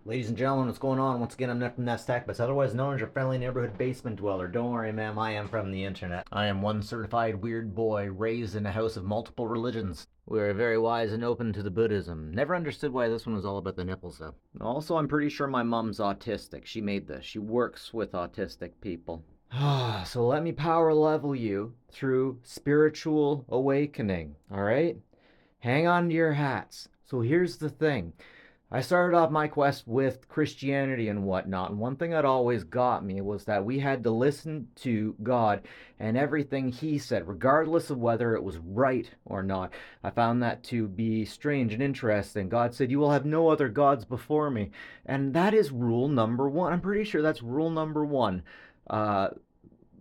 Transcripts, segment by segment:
Ladies and gentlemen, what's going on? Once again, I'm Nick from Nest Tech, but otherwise known as your friendly neighborhood basement dweller. Don't worry, ma'am, I am from the internet. I am one certified weird boy raised in a house of multiple religions. We are very wise and open to the Buddhism. Never understood why this one was all about the nipples, though. Also, I'm pretty sure my mom's autistic. She made this. She works with autistic people. So let me power level you through spiritual awakening, alright? Hang on to your hats. So here's the thing. I started off my quest with Christianity and whatnot, and one thing that always got me was that we had to listen to God and everything He said, regardless of whether it was right or not. I found that to be strange and interesting. God said, "You will have no other gods before me," and that is rule number one. I'm pretty sure that's rule number one. Uh,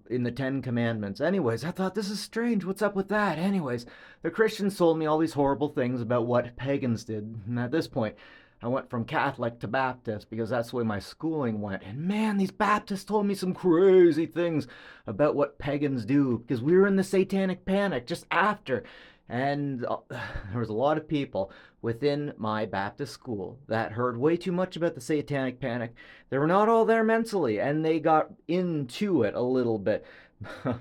in the Ten Commandments. Anyways, I thought, this is strange. What's up with that? Anyways, the Christians told me all these horrible things about what pagans did. And at this point, I went from Catholic to Baptist because that's the way my schooling went. And man, these Baptists told me some crazy things about what pagans do because we were in the satanic panic just after. And there was a lot of people within my Baptist school that heard way too much about the satanic panic. They were not all there mentally, and they got into it a little bit.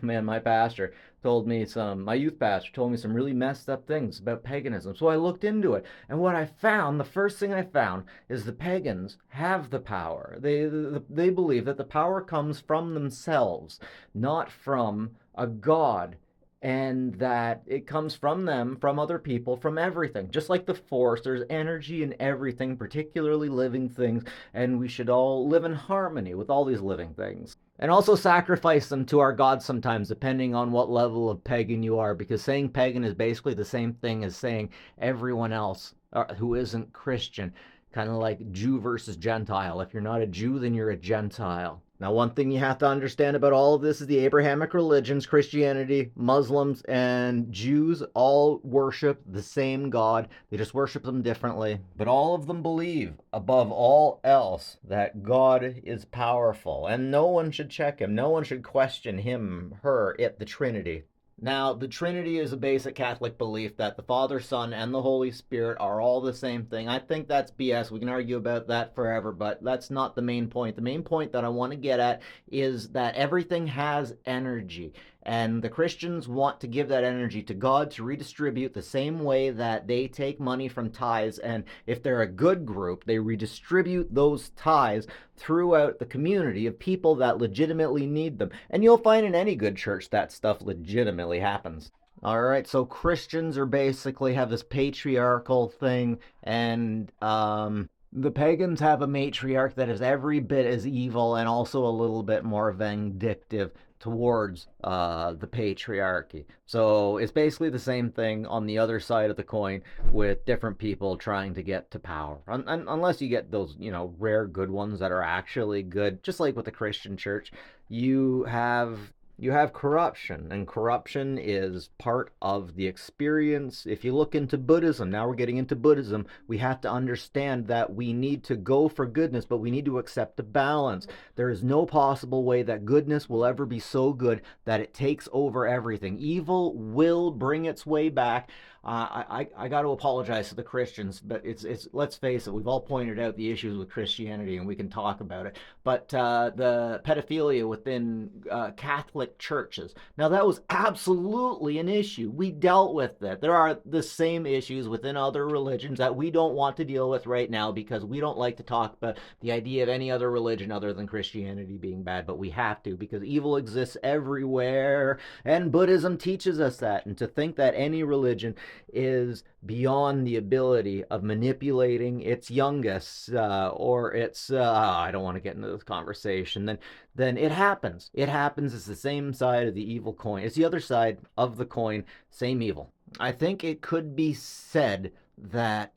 Man, my youth pastor told me some really messed up things about paganism. So I looked into it. And what I found, the first thing I found, is the pagans have the power. They believe that the power comes from themselves, not from a god, and that it comes from them, from other people, from everything. Just like the force, there's energy in everything, particularly living things, and we should all live in harmony with all these living things. And also sacrifice them to our gods sometimes, depending on what level of pagan you are, because saying pagan is basically the same thing as saying everyone else who isn't Christian. Kind of like Jew versus Gentile. If you're not a Jew, then you're a Gentile. Now, one thing you have to understand about all of this is the Abrahamic religions, Christianity, Muslims, and Jews all worship the same God. They just worship them differently. But all of them believe, above all else, that God is powerful. And no one should check him. No one should question him, her, it, the Trinity. Now, the Trinity is a basic Catholic belief that the Father, Son, and the Holy Spirit are all the same thing. I think that's BS. We can argue about that forever, but that's not the main point. The main point that I want to get at is that everything has energy. And the Christians want to give that energy to God to redistribute the same way that they take money from tithes. And if they're a good group, they redistribute those tithes throughout the community of people that legitimately need them. And you'll find in any good church that stuff legitimately happens. All right, so Christians are basically have this patriarchal thing, and the pagans have a matriarch that is every bit as evil and also a little bit more vindictive towards the patriarchy. So it's basically the same thing on the other side of the coin with different people trying to get to power. Unless you get those, rare good ones that are actually good, just like with the Christian church, you have you have corruption, and corruption is part of the experience. If you look into Buddhism, now we're getting into Buddhism, we have to understand that we need to go for goodness, but we need to accept the balance. There is no possible way that goodness will ever be so good that it takes over everything. Evil will bring its way back. I got to apologize to the Christians, but it's let's face it, we've all pointed out the issues with Christianity, and we can talk about it. But the pedophilia within Catholic churches, now that was absolutely an issue. We dealt with that. There are the same issues within other religions that we don't want to deal with right now because we don't like to talk about the idea of any other religion other than Christianity being bad, but we have to because evil exists everywhere, and Buddhism teaches us that. And to think that any religion is beyond the ability of manipulating its youngest or its I don't want to get into this conversation, then it happens. It happens. It's the same side of the evil coin. It's the other side of the coin, same evil. I think it could be said that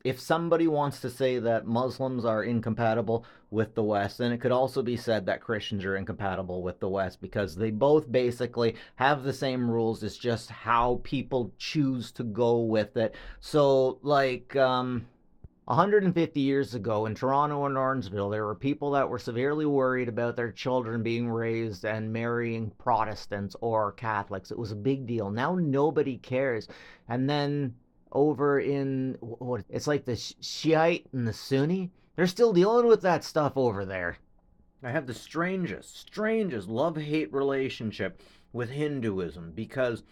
if somebody wants to say that Muslims are incompatible with the West, then it could also be said that Christians are incompatible with the West because they both basically have the same rules. It's just how people choose to go with it. So, like, 150 years ago in Toronto and Orangeville, there were people that were severely worried about their children being raised and marrying Protestants or Catholics. It was a big deal. Now nobody cares. And then over in it's like the Shiite and the Sunni. They're still dealing with that stuff over there. I have the strangest love-hate relationship with Hinduism because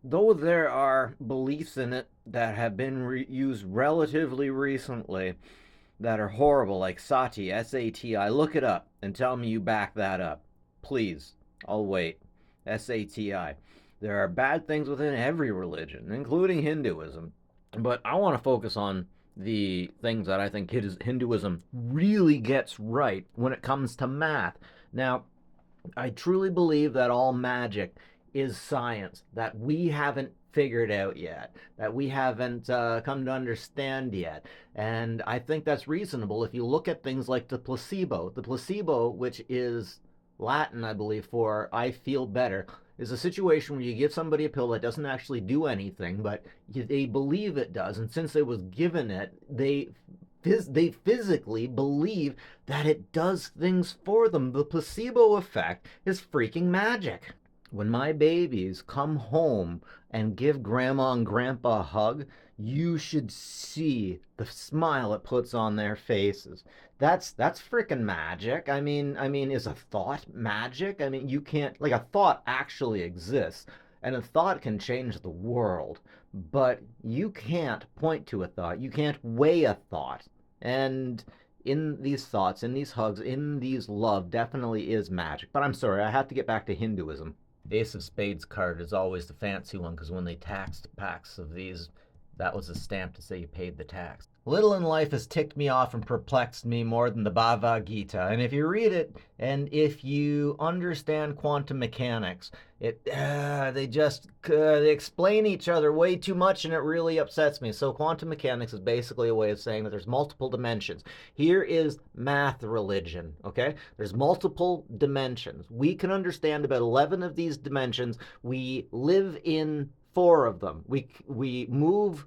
though there are beliefs in it that have been used relatively recently that are horrible, like sati, S-A-T-I, look it up and tell me you back that up. Please, I'll wait. S-A-T-I. There are bad things within every religion, including Hinduism. But I want to focus on the things that I think Hinduism really gets right when it comes to math. Now, I truly believe that all magic is science that we haven't figured out yet, that we haven't come to understand yet. And I think that's reasonable if you look at things like the placebo. The placebo, which is Latin, I believe, for I feel better, is a situation where you give somebody a pill that doesn't actually do anything, but they believe it does. And since it was given it, they physically believe that it does things for them. The placebo effect is freaking magic. When my babies come home and give grandma and grandpa a hug, you should see the smile it puts on their faces. That's freaking magic. I mean, is a thought magic? I mean, you can't, like, a thought actually exists, and a thought can change the world, but you can't point to a thought. You can't weigh a thought. And in these thoughts, in these hugs, in these love definitely is magic. But I'm sorry, I have to get back to Hinduism. Ace of Spades card is always the fancy one because when they taxed packs of these, that was a stamp to say you paid the tax. Little in life has ticked me off and perplexed me more than the Bhagavad Gita. And if you read it and if you understand quantum mechanics, they explain each other way too much and it really upsets me. So quantum mechanics is basically a way of saying that there's multiple dimensions. Here is math religion, okay? There's multiple dimensions. We can understand about 11 of these dimensions. We live in 4 of them. We move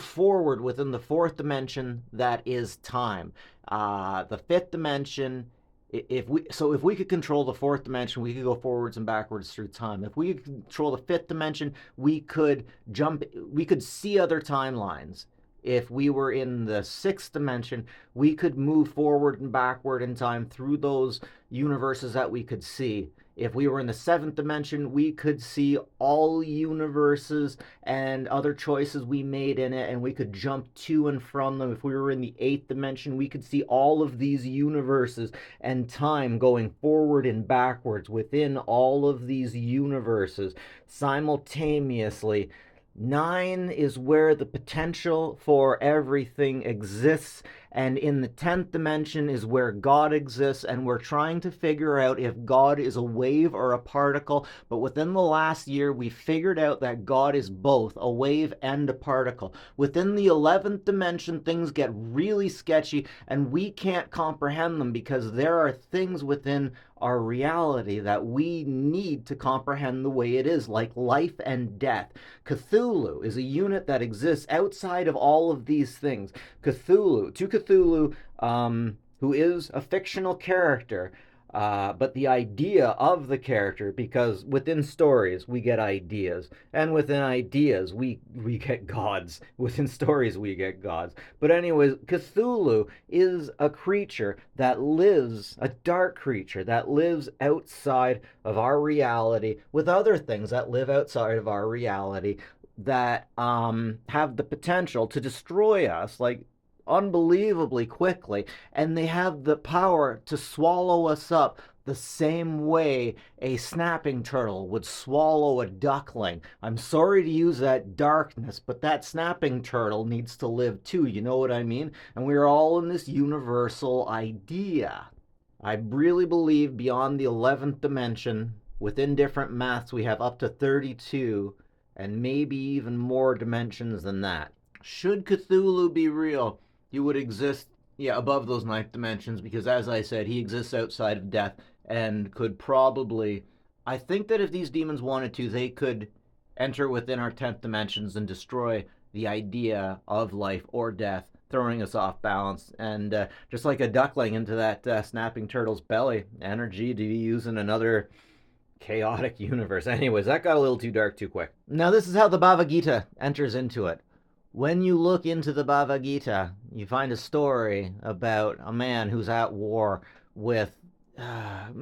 forward within the 4th dimension, that is time. The 5th dimension, if we could control the 4th dimension, we could go forwards and backwards through time. If we could control the 5th dimension, we could see other timelines. If we were in the 6th dimension, we could move forward and backward in time through those universes that we could see. If we were in the 7th dimension, we could see all universes and other choices we made in it, and we could jump to and from them. If we were in the 8th dimension, we could see all of these universes and time going forward and backwards within all of these universes simultaneously. 9 is where the potential for everything exists, and in the 10th dimension is where God exists, and we're trying to figure out if God is a wave or a particle, but within the last year we figured out that God is both a wave and a particle. Within the 11th dimension, things get really sketchy, and we can't comprehend them because there are things within our reality that we need to comprehend the way it is, like life and death. Cthulhu is a unit that exists outside of all of these things. Cthulhu, who is a fictional character, but the idea of the character, because within stories we get ideas, and within ideas we get gods. Within stories we get gods. But anyways, Cthulhu is a creature that lives, a dark creature that lives outside of our reality, with other things that live outside of our reality that have the potential to destroy us, like unbelievably quickly, and they have the power to swallow us up the same way a snapping turtle would swallow a duckling. I'm sorry to use that darkness, but that snapping turtle needs to live too, you know what I mean? And we're all in this universal idea. I really believe beyond the 11th dimension, within different maths, we have up to 32 and maybe even more dimensions than that. Should Cthulhu be real, he would exist, above those 9th dimensions, because as I said, he exists outside of death and could probably, I think that if these demons wanted to, they could enter within our 10th dimensions and destroy the idea of life or death, throwing us off balance, and just like a duckling into that snapping turtle's belly, energy to be used in another chaotic universe. Anyways, that got a little too dark too quick. Now this is how the Bhagavad Gita enters into it. When you look into the Bhagavad Gita, you find a story about a man who's at war with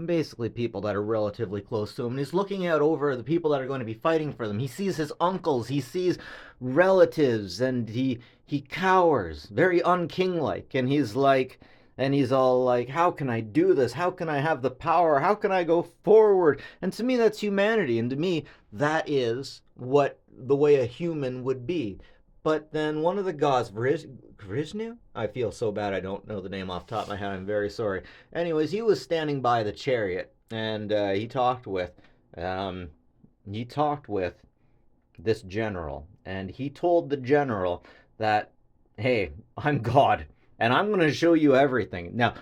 basically people that are relatively close to him. And he's looking out over the people that are going to be fighting for them. He sees his uncles, he sees relatives, and he cowers, very unkinglike. And he's all like, how can I do this? How can I have the power? How can I go forward? And to me, that's humanity. And to me, that is what the way a human would be. But then one of the gods, Vishnu? I feel so bad I don't know the name off the top of my head. I'm very sorry. Anyways, he was standing by the chariot, and um, he talked with this general, and he told the general that, "Hey, I'm God, and I'm going to show you everything." Now,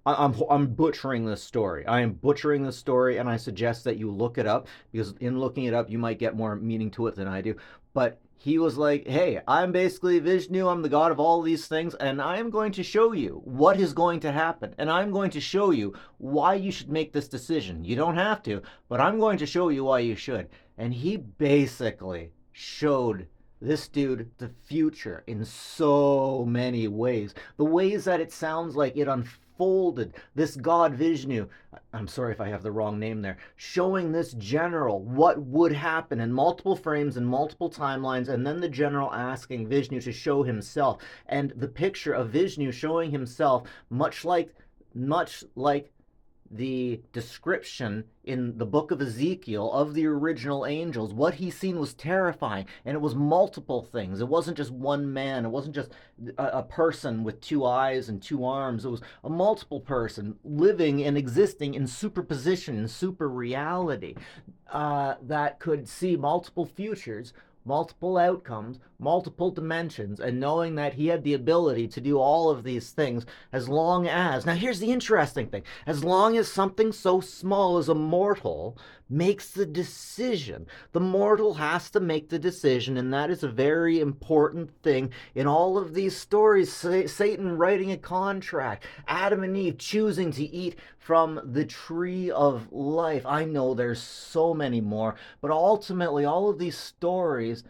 I'm butchering this story. I am butchering this story, and I suggest that you look it up, because in looking it up, you might get more meaning to it than I do. But he was like, "Hey, I'm basically Vishnu. I'm the god of all these things, and I am going to show you what is going to happen, and I'm going to show you why you should make this decision. You don't have to, but I'm going to show you why you should." And he basically showed this dude the future in so many ways. The ways that it sounds like it unfolded. This god Vishnu, I'm sorry if I have the wrong name there, showing this general what would happen in multiple frames and multiple timelines, and then the general asking Vishnu to show himself. And the picture of Vishnu showing himself, much like the description in the book of Ezekiel of the original angels, what he seen was terrifying, and it was multiple things. It wasn't just one man, it wasn't just a person with two eyes and two arms. It was a multiple person living and existing in superposition, in super reality, that could see multiple futures, multiple outcomes, multiple dimensions, and knowing that he had the ability to do all of these things, as long as, now here's the interesting thing, as long as something so small as a mortal makes the decision. The mortal has to make the decision, and that is a very important thing in all of these stories. Satan writing a contract, Adam and Eve choosing to eat from the tree of life. I know there's so many more, but ultimately all of these stories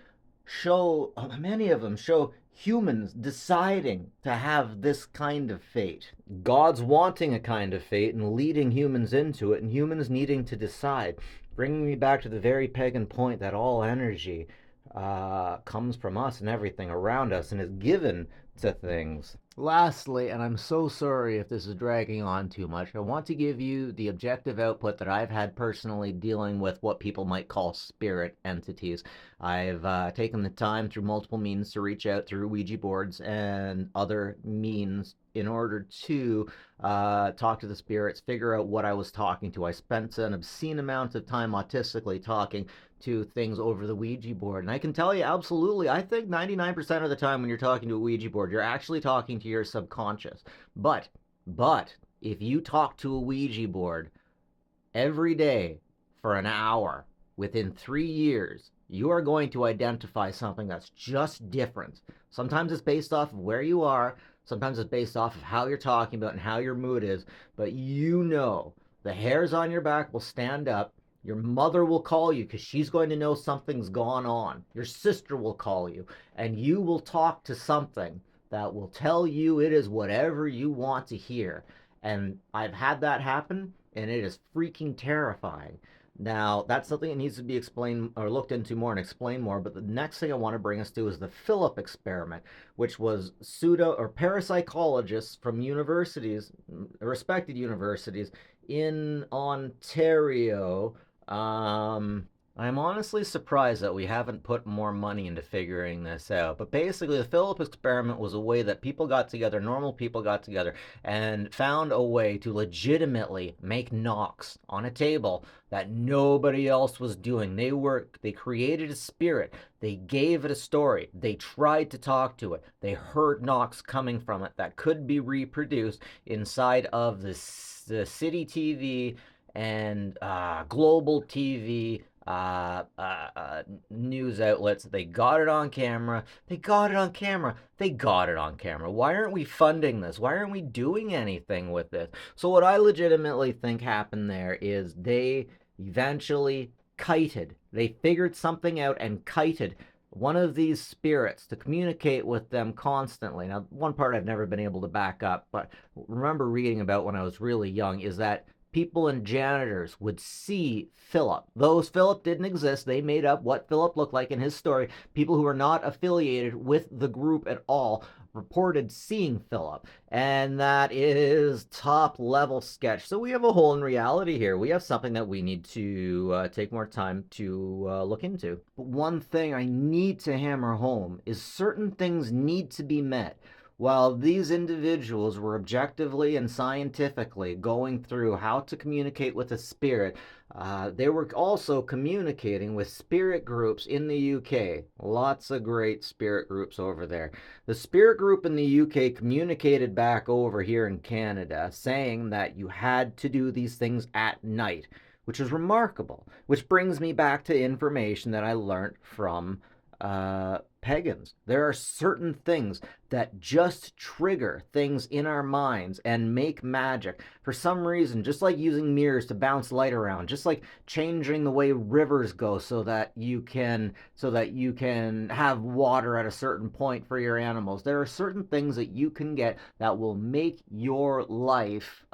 show, many of them show humans deciding to have this kind of fate. God's wanting a kind of fate and leading humans into it, and humans needing to decide. Bringing me back to the very pagan point that all energy comes from us and everything around us and is given to things. Lastly, and I'm so sorry if this is dragging on too much, I want to give you the objective output that I've had personally dealing with what people might call spirit entities. I've taken the time through multiple means to reach out through Ouija boards and other means in order to talk to the spirits, figure out what I was talking to. I spent an obscene amount of time autistically talking to things over the Ouija board. And I can tell you absolutely, I think 99% of the time when you're talking to a Ouija board, you're actually talking to your subconscious. But if you talk to a Ouija board every day for an hour within 3 years, you are going to identify something that's just different. Sometimes it's based off of where you are, sometimes it's based off of how you're talking about and how your mood is, but you know the hairs on your back will stand up. Your mother will call you because she's going to know something's gone on. Your sister will call you, and you will talk to something that will tell you it is whatever you want to hear. And I've had that happen, and it is freaking terrifying. Now, that's something that needs to be explained or looked into more and explained more, but the next thing I want to bring us to is the Philip experiment, which was pseudo or parapsychologists from universities, respected universities in Ontario. I'm honestly surprised that we haven't put more money into figuring this out. But basically, the Philip experiment was a way that people got together, normal people got together, and found a way to legitimately make knocks on a table that nobody else was doing. They created a spirit. They gave it a story. They tried to talk to it. They heard knocks coming from it that could be reproduced inside of the city TV and global TV news outlets. They got it on camera. They got it on camera. They got it on camera. Why aren't we funding this? Why aren't we doing anything with this? So what I legitimately think happened there is they eventually kited. They figured something out and kited one of these spirits, to communicate with them constantly. Now, one part I've never been able to back up, but remember reading about when I was really young, is that people and janitors would see Philip. Those Philip didn't exist. They made up what Philip looked like in his story. People who were not affiliated with the group at all reported seeing Philip, and that is top level sketch. So we have a hole in reality here. We have something that we need to take more time to look into. But one thing I need to hammer home is certain things need to be met. While these individuals were objectively and scientifically going through how to communicate with a spirit, they were also communicating with spirit groups in the UK. Lots of great spirit groups over there. The spirit group in the UK communicated back over here in Canada, saying that you had to do these things at night, which is remarkable. Which brings me back to information that I learned from pagans. There are certain things that just trigger things in our minds and make magic for some reason, just like using mirrors to bounce light around, just like changing the way rivers go so that you can have water at a certain point for your animals. There are certain things that you can get that will make your life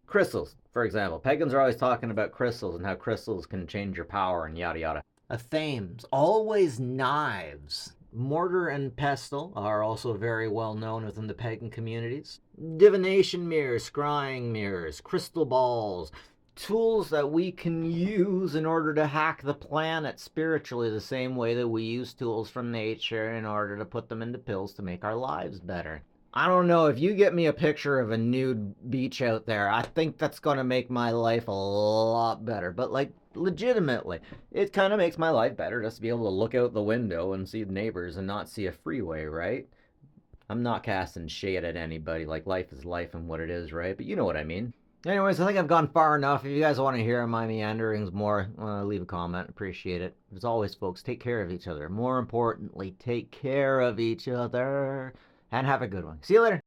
crystals, for example. Pagans are always talking about crystals and how crystals can change your power and yada yada. Thames, always knives. Mortar and pestle are also very well known within the pagan communities. Divination mirrors, scrying mirrors, crystal balls, tools that we can use in order to hack the planet spiritually, the same way that we use tools from nature in order to put them into pills to make our lives better. I don't know, if you get me a picture of a nude beach out there, I think that's going to make my life a lot better. But, like, legitimately, it kind of makes my life better just to be able to look out the window and see the neighbors and not see a freeway, right? I'm not casting shade at anybody. Like, life is life and what it is, right? But you know what I mean. Anyways, I think I've gone far enough. If you guys want to hear my meanderings more, leave a comment. Appreciate it. As always, folks, take care of each other. More importantly, take care of each other. And have a good one. See you later.